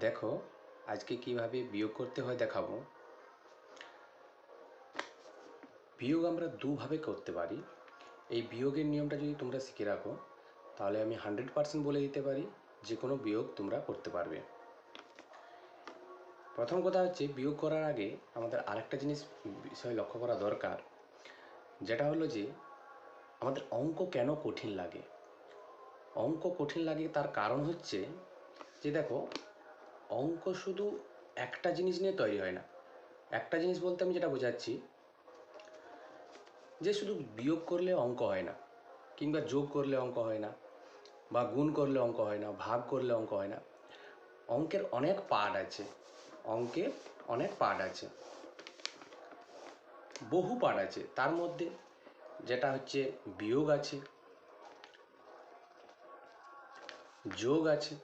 দেখো আজকে কিভাবে বিয়োগ করতে হয় দেখাবো। বিয়োগ আমরা দুভাবে করতে পারি। এই বিয়োগের নিয়মটা যদি তোমরা শিখে রাখো তাহলে আমি 100% বলে দিতে পারি যে কোনো বিয়োগ তোমরা করতে পারবে। প্রথম কথা হচ্ছে, বিয়োগ করার আগে আমাদের আরেকটা বিষয় লক্ষ্য করা দরকার, যেটা হলো যে আমাদের অঙ্ক কেন কঠিন লাগে। অঙ্ক কঠিন লাগে তার কারণ হচ্ছে যে দেখো, অঙ্ক শুধু একটা জিনিস নিয়ে তৈরি হয় না। একটা জিনিস বলতে আমি যেটা বোঝাচ্ছি যে শুধু বিয়োগ করলে অঙ্ক হয় না, কিংবা যোগ করলে অঙ্ক হয় না, বা গুণ করলে অঙ্ক হয় না, ভাগ করলে অঙ্ক হয় না। অঙ্কের অনেক পার্ট আছে, অঙ্কের অনেক পার্ট আছে, বহু পার্ট আছে। তার মধ্যে যেটা হচ্ছে বিয়োগ আছে, যোগ আছে,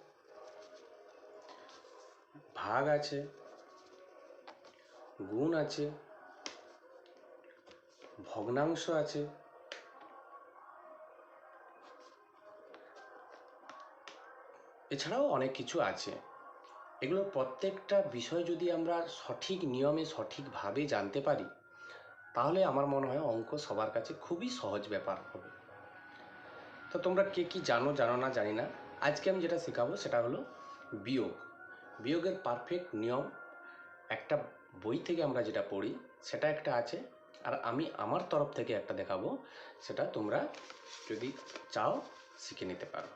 ভাগ আছে, গুণ আছে, ভগ্নাংশ আছে, এছাড়াও অনেক কিছু আছে। এগুলো প্রত্যেকটা বিষয় যদি আমরা সঠিক নিয়মে সঠিকভাবে জানতে পারি তাহলে আমার মনে হয় অঙ্ক সবার কাছে খুবই সহজ ব্যাপার হবে। তো তোমরা কে কি জানো না জানি না, আজকে আমি যেটা শেখাবো সেটা হলো বিয়োগ। বিয়োগের পারফেক্ট নিয়ম একটা বই থেকে আমরা যেটা পড়ি সেটা একটা আছে, আর আমি আমার তরফ থেকে একটা দেখাবো, সেটা তোমরা যদি চাও শিখে নিতে পারো।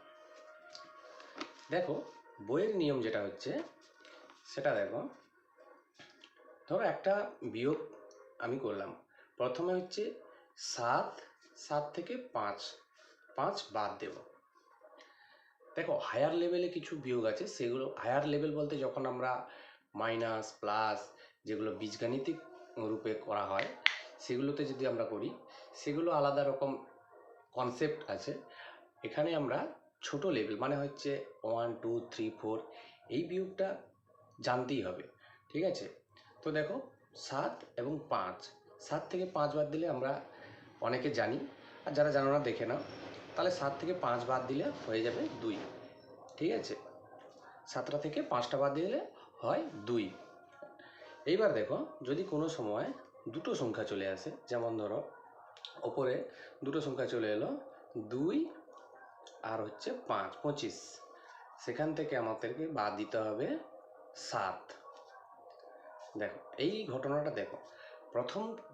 দেখো, বইয়ের নিয়ম যেটা হচ্ছে সেটা দেখো, ধরো একটা বিয়োগ আমি করলাম। প্রথমে হচ্ছে 7 থেকে 5 বাদ দেব। দেখো, হায়ার লেভেলে কিছু বিয়োগ আছে, সেগুলো হায়ার লেভেল বলতে যখন আমরা মাইনাস প্লাস যেগুলো বীজগাণিতিক রূপে করা হয় সেগুলোতে যদি আমরা করি, সেগুলো আলাদা রকম কনসেপ্ট আছে। এখানে আমরা ছোট লেভেল মানে হচ্ছে 1 2 3 4 এই বিয়োগটা জানতেই হবে, ঠিক আছে? তো দেখো, 7 এবং 5, 7 থেকে 5 বাদ দিলে আমরা অনেকে জানি, আর যারা জানো না দেখে নাও। তাহলে 7 থেকে 5 বাদ দিলে হয়ে যাবে 2, ঠিক আছে? 7টা থেকে 5টা বাদ দিলে হয় 2। এইবার দেখো, যদি কোনো সময় দুটো সংখ্যা চলে আসে, যেমন ধরো ওপরে দুটো সংখ্যা চলে এলো 2 আর হচ্ছে 5, 25, সেখান থেকে আমাদেরকে বাদ দিতে হবে 7। দেখো এই ঘটনাটা দেখো,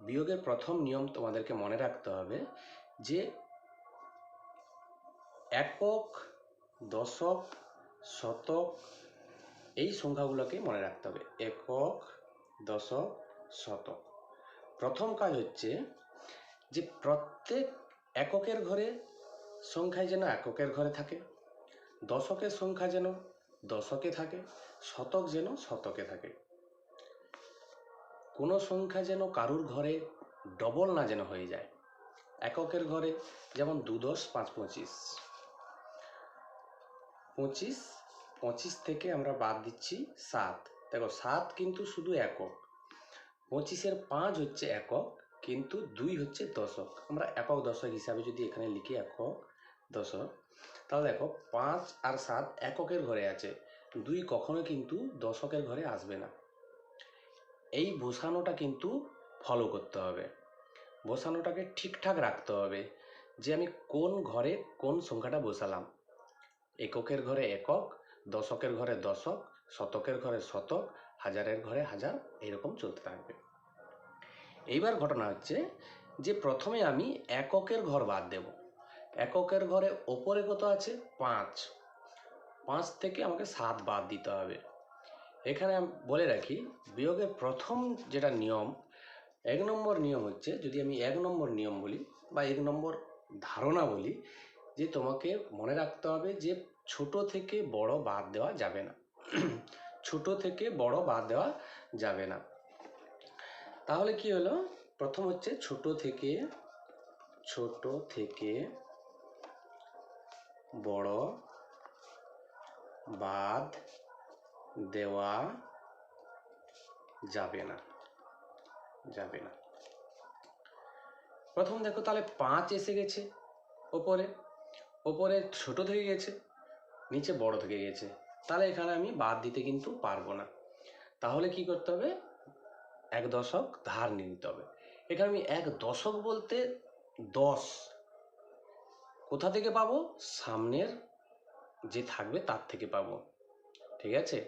বিয়োগের প্রথম নিয়ম তোমাদেরকে মনে রাখতে হবে যে একক, দশক, শতক এই সংখ্যাগুলোকে মনে রাখতে হবে। একক, দশক, শতক। প্রথম কাজ হচ্ছে যে প্রত্যেক এককের ঘরে সংখ্যায় যেন এককের ঘরে থাকে, দশকের সংখ্যা যেন দশকে থাকে, শতক যেন শতকে থাকে। কোনো সংখ্যা যেন কারুর ঘরে ডবল না যেন হয়ে যায়। এককের ঘরে যেমন 2 10 5 25, 25 থেকে আমরা বাদ দিচ্ছি 7। দেখো, 7 কিন্তু শুধু একক, 25-এর 5 হচ্ছে একক, কিন্তু 2 হচ্ছে দশক। আমরা একক দশক হিসাবে যদি এখানে লিখি একক দশক, তাহলে দেখো 5 আর 7 এককের ঘরে আছে, 2 কখনো কিন্তু দশকের ঘরে আসবে না। এই বসানোটা কিন্তু ফলো করতে হবে, বসানোটাকে ঠিকঠাক রাখতে হবে যে আমি কোন ঘরে কোন সংখ্যাটা বসালাম। এককের ঘরে একক, দশকের ঘরে দশক, শতকের ঘরে শতক, হাজারের ঘরে হাজার, এরকম চলতে থাকবে। এইবার ঘটনা হচ্ছে যে প্রথমে আমি এককের ঘর বাদ দেব। এককের ঘরে ওপরে কত আছে? 5, 5 থেকে আমাকে 7 বাদ দিতে হবে। এখানে আমি বলে রাখি, বিয়োগের প্রথম যেটা নিয়ম, 1 নম্বর নিয়ম হচ্ছে, যদি আমি 1 নম্বর নিয়ম বলি বা 1 নম্বর ধারণা বলি, যে তোমাকে মনে রাখতে হবে যে ছোট থেকে বড় বাদ দেওয়া যাবে না। ছোট থেকে বড় বাদ দেওয়া যাবে না। তাহলে কি হলো? প্রথম হচ্ছে ছোট থেকে বড় বাদ দেওয়া যাবে না। প্রথম দেখো, তাহলে 5 এসে গেছে ওপরে ছোট থেকে গেছে, নিচে বড় থেকে গেছে, তাহলে এখানে আমি বাদ দিতে কিন্তু পারবো না। তাহলে কি করতে হবে, 1 দশক ধার নিয়ে নিতে হবে। এখানে আমি 1 দশক বলতে 10 কোথা থেকে পাবো, সামনের যে থাকবে তার থেকে পাবো, ঠিক আছে।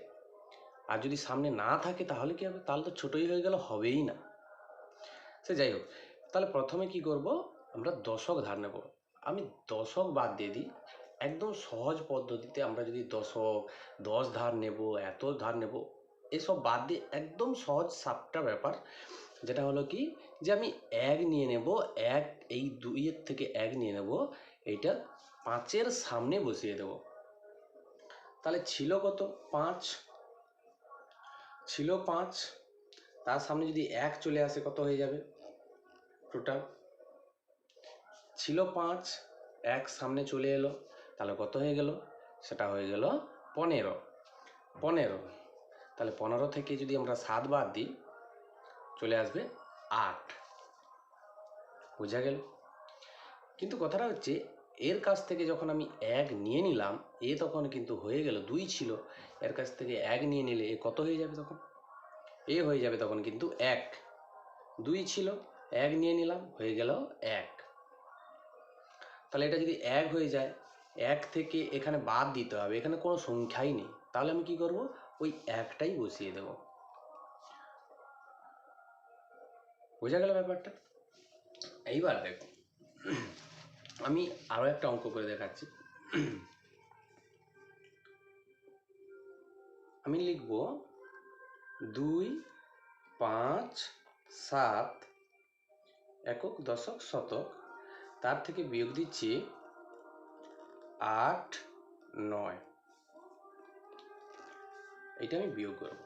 আর যদি সামনে না থাকে তাহলে কি হবে, তাহলে তো ছোটই হয়ে গেল, হবেই না। সে যাই হোক, তাহলে প্রথমে কি করব, আমরা দশক ধার নেব। আমি দশক বাদ দিয়ে দিই। একদম সহজ পদ্ধতিতে আমরা যদি দশক 10 ধার নেব, এত ধার নেব, এসব বাদ দিয়ে একদম সহজ সাপটা ব্যাপার, যেটা হলো কি, যে আমি 1 নিয়ে নেব, এই 2-এর থেকে 1 নিয়ে নেব, এইটা 5-এর সামনে বসিয়ে দেব। তাহলে ছিল কত, 5 ছিল 5, তার সামনে যদি 1 চলে আসে কত হয়ে যাবে, টোটাল ছিল 5, 1 সামনে চলে এলো, তাহলে কত হয়ে গেল, সেটা হয়ে গেল 15। তাহলে 15 থেকে যদি আমরা 7 বাদ দিই, চলে আসবে 8। বোঝা গেল। কিন্তু কথাটা হচ্ছে, এর কাছ থেকে যখন আমি 1 নিয়ে নিলাম, এ তখন কিন্তু হয়ে গেল 2 ছিল, এর কাছ থেকে 1 নিয়ে নিলে এ কত হয়ে যাবে, তখন এ হয়ে যাবে তখন কিন্তু 1। 2 ছিল, 1 নিয়ে নিলাম, হয়ে গেল 1। তাহলে এটা যদি 1 হয়ে যায়, 1 থেকে এখানে বাদ দিতে হবে, এখানে কোনো সংখ্যাই নেই, তাহলে আমি কি করব, ওই 1টাই বসিয়ে দেব। বোঝা গেল ব্যাপারটা। এইবার দেখো, আমি আরো একটা অঙ্ক করে দেখাচ্ছি। আমি লিখব 2, 5, 7 একক দশক শতক, তার থেকে বিয়োগ দিচ্ছি 8, 9। এটা আমি বিয়োগ করব।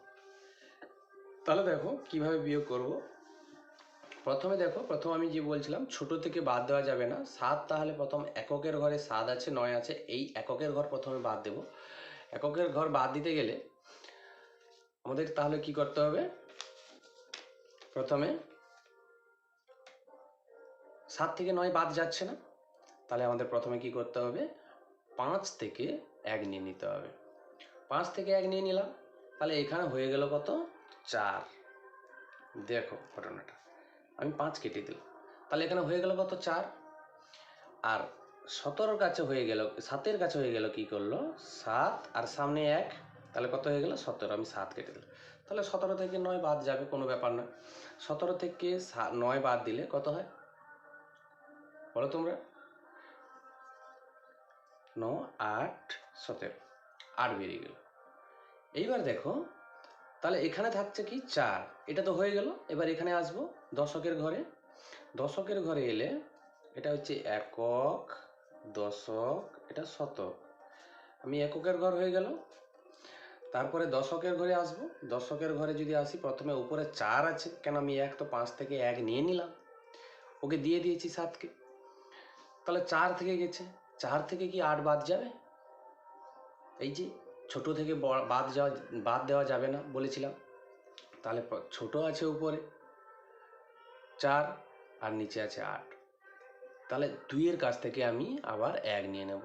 তাহলে দেখো কিভাবে বিয়োগ করব। প্রথমে দেখো, প্রথম আমি যে বলছিলাম ছোট থেকে বাদ দেওয়া যাবে না, 7, তাহলে প্রথম এককের ঘরে 7 আছে, 9 আছে, এই এককের ঘর প্রথমে বাদ দেব। এককের ঘর বাদ দিতে গেলে আমাদের তাহলে কি করতে হবে, প্রথমে 7 থেকে 9 বাদ যাচ্ছে না, তাহলে আমাদের প্রথমে কি করতে হবে, 5 থেকে 1 নিয়ে নিতে হবে। 5 থেকে 1 নিয়ে নিলাম, তাহলে এখানে হয়ে গেল কত, 4। দেখো ঘটনাটা, আমি 5 কেটে দিলাম, তাহলে এখানে হয়ে গেল কত, 4। আর 17-র কাছে হয়ে গেল, 7-এর কাছে হয়ে গেল, কি করলো, 7 আর সামনে 1, তাহলে কত হয়ে গেল, 17। আমি 7 কেটে দিলাম, তাহলে 17 থেকে 9 বাদ যাবে, কোনো ব্যাপার না। 17 থেকে 9 বাদ দিলে কত হয় বলো তোমরা, 9, 8, 17, 8 বেরিয়ে গেল। এইবার দেখো, তাহলে এখানে থাকছে কি, 4, এটা তো হয়ে গেল। এবার এখানে আসবো দশকের ঘরে। দশকের ঘরে এলে এটা হচ্ছে একক, দশক, এটা শতক। আমি এককের ঘর হয়ে গেল, তারপরে দশকের ঘরে আসবো। দশকের ঘরে যদি আসি, প্রথমে উপরে 4 আছে, কেন আমি 1 তো 5 থেকে 1 নিয়ে নিলাম, ওকে দিয়ে দিয়েছি 7কে, তাহলে 4 থেকে গেছে। 4 থেকে কি 8 বাদ যাবে, এই যে ছোট থেকে বাদ দেওয়া যাবে না বলেছিলাম, তাহলে ছোট আছে উপরে 4 আর নিচে আছে 8, তাহলে 2-এর কাছ থেকে আমি আবার 1 নিয়ে নেব।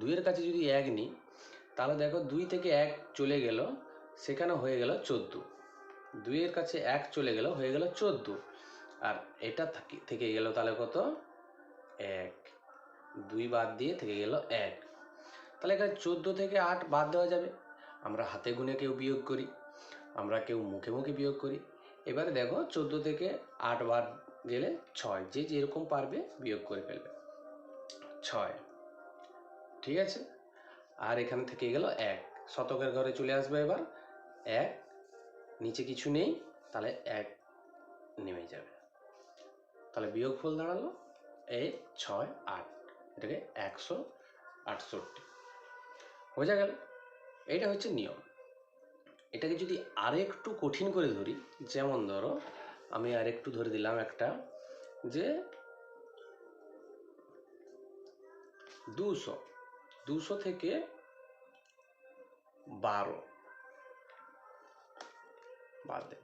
2-এর কাছে যদি 1 নিই, তাহলে দেখো 2 থেকে 1 চলে গেল, সেখানে হয়ে গেল 14। 2-এর কাছে 1 চলে গেল, হয়ে গেল 14, আর এটা থেকে গেল তাহলে কত, 1। 2 বাদ দিয়ে থেকে গেল 1, তাহলে এখানে 14 থেকে 8 বাদ দেওয়া যাবে। আমরা হাতে গুনে কেউ বিয়োগ করি, আমরা কেউ মুখে মুখে বিয়োগ করি। এবারে দেখো 14 থেকে 8 বাদ গেলে 6, যে যেরকম পারবে বিয়োগ করে ফেলবে, 6, ঠিক আছে। আর এখান থেকে গেল 1, শতকের ঘরে চলে আসবে। এবার 1, নিচে কিছু নেই, তাহলে 1 নেমে যাবে, তাহলে বিয়োগফল দাঁড়ালো 1, 6, 8, এটাকে 168 বোঝা গেল। এইটা হচ্ছে নিয়ম। এটাকে যদি আরেকটু কঠিন করে ধরি, যেমন ধরো আমি আরেকটু ধরে দিলাম একটা, যে 200 থেকে 12 বাদ দেব।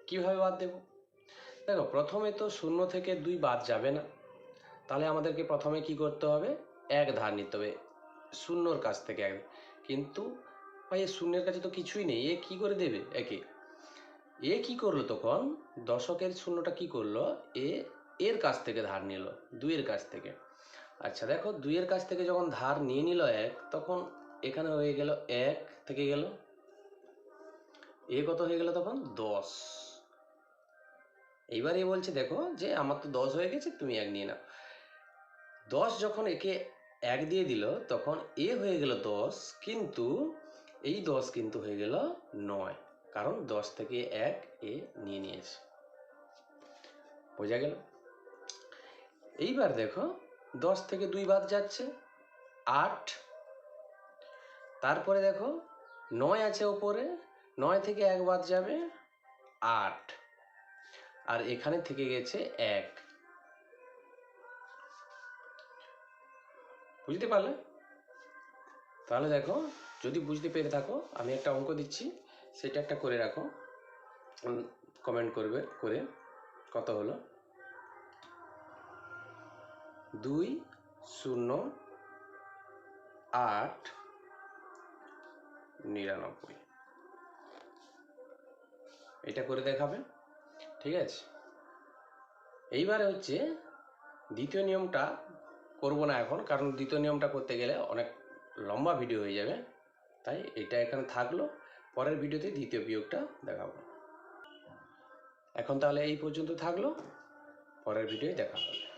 কীভাবে বাদ দেব, দেখো প্রথমে তো 0 থেকে 2 বাদ যাবে না, তাহলে আমাদেরকে প্রথমে কি করতে হবে, 1 ধার নিতে হবে 0-র কাছ থেকে 1, কিন্তু ভাই এ শূন্যের কাছে তো কিছুই নেই, এ কি করে দেবে একে? এ কি করলো তখন, দশকের শূন্যটা কি করলো, এ এর কাছ থেকে ধার নিল, দুইয়ের কাছ থেকে। আচ্ছা দেখো, দুইয়ের কাছ থেকে যখন ধার নিয়ে নিল এক, তখন এখানে হয়ে গেল এক থেকে গেল, এ কত হয়ে গেল তখন 10। এইবার এ বলছে দেখো যে আমার তো 10 হয়ে গেছে, তুমি এক নিয়ে নাও। 10 যখন একে এক দিয়ে দিল, তখন এ হয়ে গেল 10, কিন্তু এই 10 কিন্তু হয়ে গেল 9, কারণ 10 থেকে এক এ নিয়ে নিয়েছে। বোঝা গেল? এইবার দেখো 10 থেকে 2 বাদ যাচ্ছে, 8। তারপরে দেখো 9 আছে ওপরে, 9 থেকে 1 বাদ যাবে, 8। আর এখানে থেকে গেছে 1। বুঝতে পারলে? তাহলে দেখো, যদি বুঝতে পেরে থাকো, আমি একটা অঙ্ক দিচ্ছি, সেটা একটা করে রাখো, কমেন্ট করবে করে। কত হলো? 2 0 8 99। এটা করে দেখাবে, ঠিক আছে? এইবারে হচ্ছে দ্বিতীয় নিয়মটা করব না এখন, কারণ দ্বিতীয় নিয়মটা করতে গেলে অনেক লম্বা ভিডিও হয়ে যাবে, তাই এটা এখানে থাকলো। পরের ভিডিওতে দ্বিতীয় বিয়োগটা দেখাবো। এখন তাহলে এই পর্যন্ত থাকলো, পরের ভিডিওয় দেখা হবে।